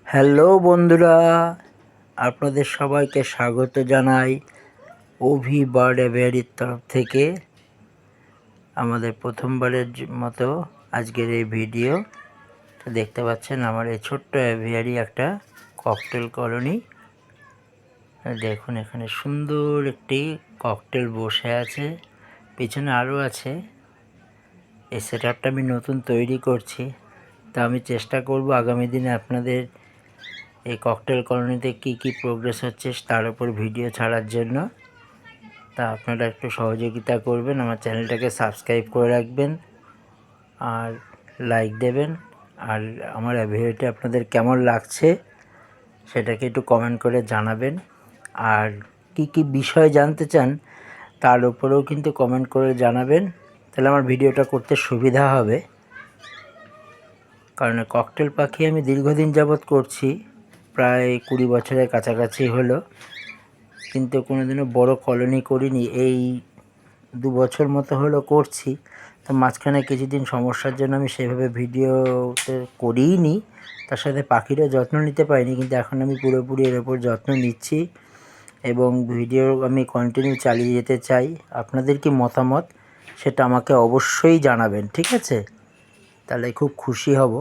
Hello বন্ধুরা, আপনাদের সবাইকে স্বাগত জানাই ওভি বার্ড অ্যাভিয়ারির তরফ থেকে। আমাদের প্রথমবারের মতো আজকের এই ভিডিও দেখতে পাচ্ছেন। আমার এই ছোট্ট অ্যাভিয়ারি একটা ককটেল কলোনি। দেখুন এখানে সুন্দর একটি ককটেল বসে আছে, পিছনে আরও আছে। এই সেট আপটা আমি নতুন তৈরি করছি, তা আমি চেষ্টা করব আগামী দিনে আপনাদের এই ককটেল কলোনিতে কি প্রোগ্রেস হচ্ছে তার উপর ভিডিও ছাড়ার জন্য। তা আপনারা একটু সহযোগিতা করবেন, আমার চ্যানেলটাকে সাবস্ক্রাইব করে রাখবেন আর লাইক দেবেন। আর আমার ভিডিওটি আপনাদের কেমন লাগছে সেটাকে একটু কমেন্ট করে জানাবেন। আর কি বিষয় জানতে চান তার উপরেও কিন্তু কমেন্ট করে জানাবেন, তাহলে আমার ভিডিওটা করতে সুবিধা হবে। কারণ ককটেল পাখি আমি দীর্ঘদিন যাবৎ করছি, প্রায় 20 বছরের কাছাকাছি হলো, কিন্তু কোনোদিনও বড় কলোনি করিনি। এই 2 বছর মতো হলো করছি। তো মাঝখানে কিছুদিন সমস্যার জন্য আমি সেভাবে ভিডিওতে করিইনি, তার সাথে পাখিরও যত্ন নিতে পারিনি। কিন্তু এখন আমি পুরোপুরি এর ওপর যত্ন নিচ্ছি এবং ভিডিও আমি কন্টিনিউ চালিয়ে যেতে চাই। আপনাদের কি মতামত সেটা আমাকে অবশ্যই জানাবেন, ঠিক আছে? তাহলে খুব খুশি হব।